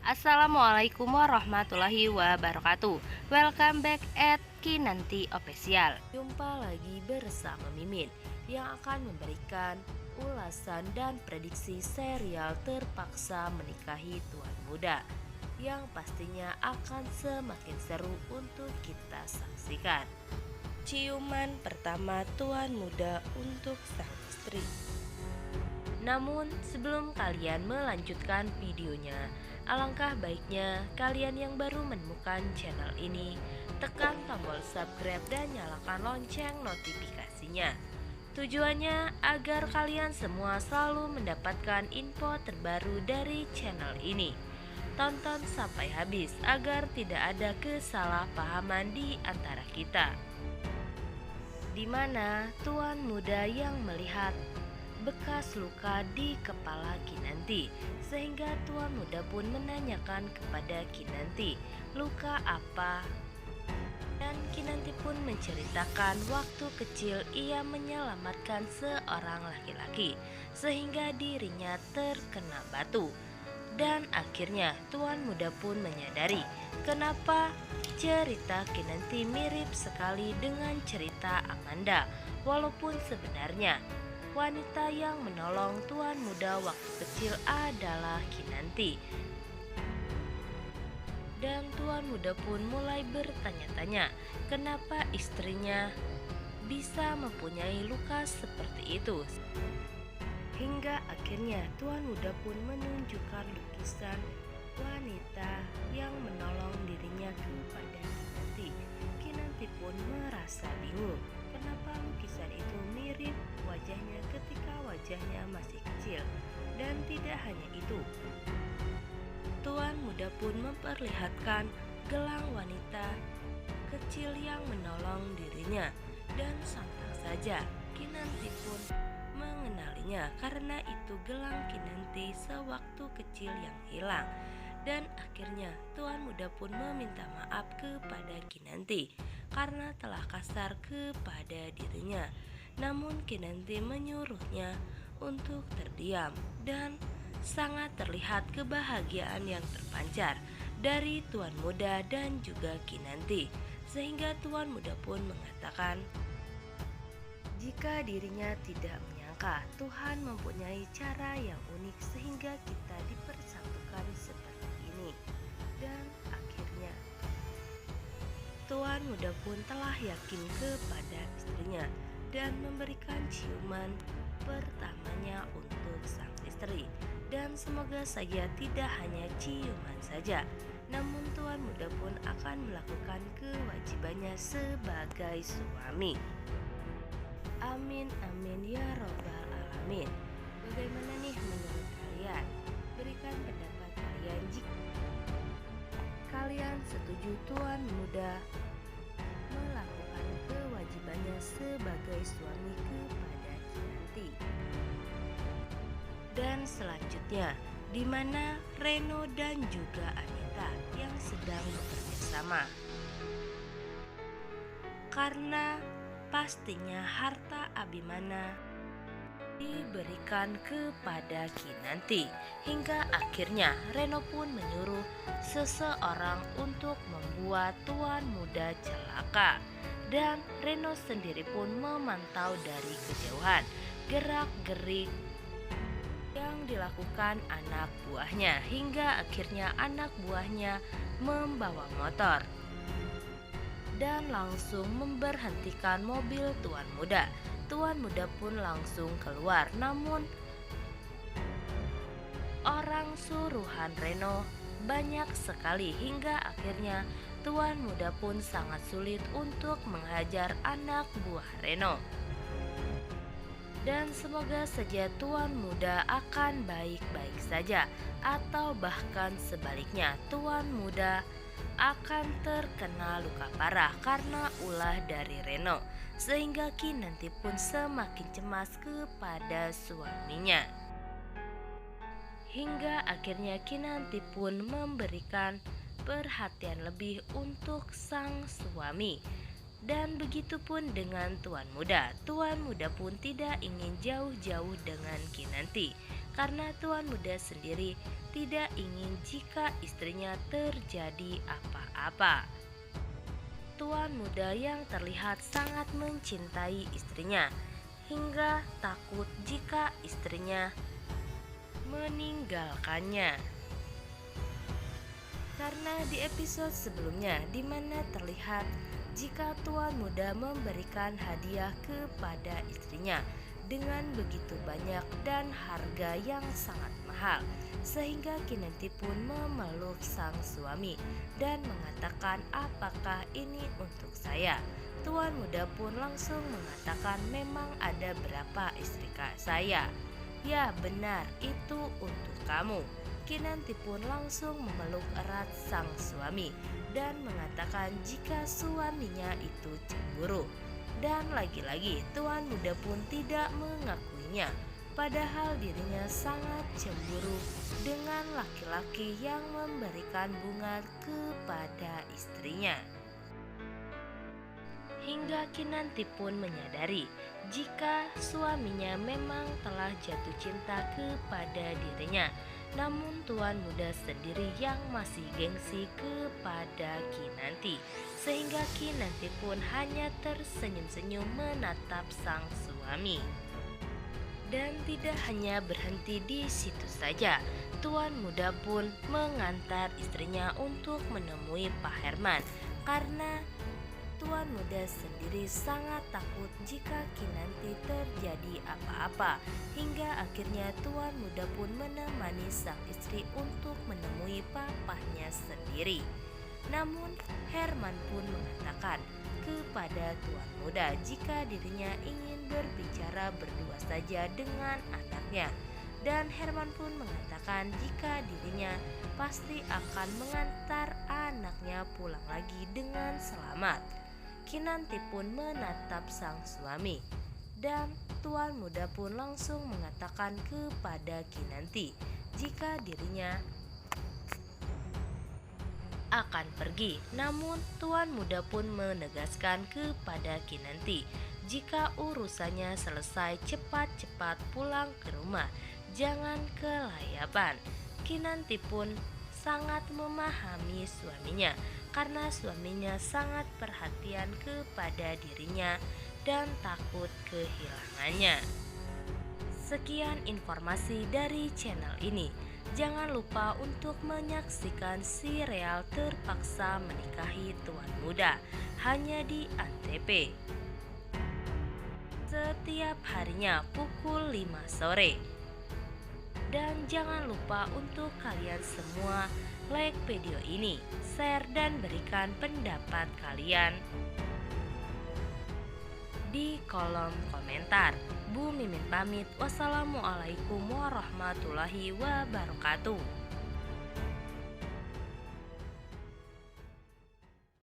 Assalamualaikum warahmatullahi wabarakatuh. Welcome back at Kinanti Official. Jumpa lagi bersama Mimin yang akan memberikan ulasan dan prediksi serial Terpaksa Menikahi Tuan Muda yang pastinya akan semakin seru untuk kita saksikan. Ciuman pertama Tuan Muda untuk sang istri. Namun sebelum kalian melanjutkan videonya, alangkah baiknya kalian yang baru menemukan channel ini tekan tombol subscribe dan nyalakan lonceng notifikasinya. Tujuannya agar kalian semua selalu mendapatkan info terbaru dari channel ini. Tonton sampai habis agar tidak ada kesalahpahaman di antara kita. Di mana Tuan Muda yang melihat bekas luka di kepala Kinanti, sehingga Tuan Muda pun menanyakan kepada Kinanti, luka apa? Dan Kinanti pun menceritakan waktu kecil ia menyelamatkan seorang laki-laki sehingga dirinya terkena batu. Dan akhirnya Tuan Muda pun menyadari kenapa cerita Kinanti mirip sekali dengan cerita Amanda, walaupun sebenarnya wanita yang menolong Tuan Muda waktu kecil adalah Kinanti. Dan Tuan Muda pun mulai bertanya-tanya kenapa istrinya bisa mempunyai luka seperti itu. Hingga akhirnya Tuan Muda pun menunjukkan lukisan wanita yang menolong dirinya kepada Kinanti. Kinanti pun merasa bingung kenapa lukisan itu mirip wajahnya ketika wajahnya masih kecil. Dan tidak hanya itu, Tuan Muda pun memperlihatkan gelang wanita kecil yang menolong dirinya. Dan sontak saja Kinanti pun mengenalinya karena itu gelang Kinanti sewaktu kecil yang hilang. Dan akhirnya Tuan Muda pun meminta maaf kepada Kinanti karena telah kasar kepada dirinya. Namun Kinanti menyuruhnya untuk terdiam dan sangat terlihat kebahagiaan yang terpancar dari Tuan Muda dan juga Kinanti, sehingga Tuan Muda pun mengatakan jika dirinya tidak menyangka Tuhan mempunyai cara yang unik sehingga kita dipersatukan seperti ini. Dan akhirnya Tuan Muda pun telah yakin kepada istrinya dan memberikan ciuman pertamanya untuk sang istri. Dan semoga saja tidak hanya ciuman saja, namun Tuan Muda pun akan melakukan kewajibannya sebagai suami. Amin amin ya robbal alamin. Bagaimana nih menurut kalian? Berikan pendapat kalian jika kalian setuju Tuan Muda melakukan kewajibannya sebagai suami kepada Kinanti. Dan selanjutnya, di mana Reno dan juga Anita yang sedang bekerja sama. Karena pastinya harta Abimana diberikan kepada Kinanti, hingga akhirnya Reno pun menyuruh seseorang untuk membuat Tuan Muda celaka. Dan Reno sendiri pun memantau dari kejauhan gerak-gerik yang dilakukan anak buahnya, hingga akhirnya anak buahnya membawa motor dan langsung memberhentikan mobil Tuan Muda. Tuan Muda pun langsung keluar, namun orang suruhan Reno banyak sekali hingga akhirnya Tuan Muda pun sangat sulit untuk menghajar anak buah Reno. Dan semoga saja Tuan Muda akan baik-baik saja, atau bahkan sebaliknya Tuan Muda akan terkena luka parah karena ulah dari Reno, sehingga Kinanti pun semakin cemas kepada suaminya. Hingga akhirnya Kinanti pun memberikan perhatian lebih untuk sang suami. Dan begitu pun dengan tuan muda. Tuan muda pun tidak ingin jauh-jauh dengan Kinanti, karena tuan muda sendiri tidak ingin jika istrinya terjadi apa-apa. Tuan muda yang terlihat sangat mencintai istrinya, hingga takut jika istrinya meninggalkannya. Karena di episode sebelumnya di mana terlihat jika tuan muda memberikan hadiah kepada istrinya dengan begitu banyak dan harga yang sangat mahal, sehingga Kinanti pun memeluk sang suami dan mengatakan, apakah ini untuk saya? Tuan muda pun langsung mengatakan, memang ada berapa istri saya? Ya benar, itu untuk kamu. Kinanti pun langsung memeluk erat sang suami dan mengatakan jika suaminya itu cemburu. Dan lagi-lagi tuan muda pun tidak mengakuinya, padahal dirinya sangat cemburu dengan laki-laki yang memberikan bunga kepada istrinya. Hingga Kinanti pun menyadari jika suaminya memang telah jatuh cinta kepada dirinya. Namun tuan muda sendiri yang masih gengsi kepada Kinanti, sehingga Kinanti pun hanya tersenyum-senyum menatap sang suami. Dan tidak hanya berhenti di situ saja, tuan muda pun mengantar istrinya untuk menemui Pak Herman, karena tuan muda sendiri sangat takut jika Kinanti terjadi apa-apa, hingga akhirnya tuan muda pun menemani sang istri untuk menemui papahnya sendiri. Namun Herman pun mengatakan kepada tuan muda jika dirinya ingin berbicara berdua saja dengan anaknya. Dan Herman pun mengatakan jika dirinya pasti akan mengantar anaknya pulang lagi dengan selamat. Kinanti pun menatap sang suami, dan tuan muda pun langsung mengatakan kepada Kinanti jika dirinya akan pergi. Namun tuan muda pun menegaskan kepada Kinanti jika urusannya selesai cepat-cepat pulang ke rumah, jangan kelayapan. Kinanti pun sangat memahami suaminya, karena suaminya sangat perhatian kepada dirinya dan takut kehilangannya. Sekian informasi dari channel ini. Jangan lupa untuk menyaksikan serial Terpaksa Menikahi Tuan Muda hanya di Antv. Setiap harinya pukul 5 sore. Dan jangan lupa untuk kalian semua like video ini, share dan berikan pendapat kalian di kolom komentar. Bu Mimin pamit. Wassalamualaikum warahmatullahi wabarakatuh.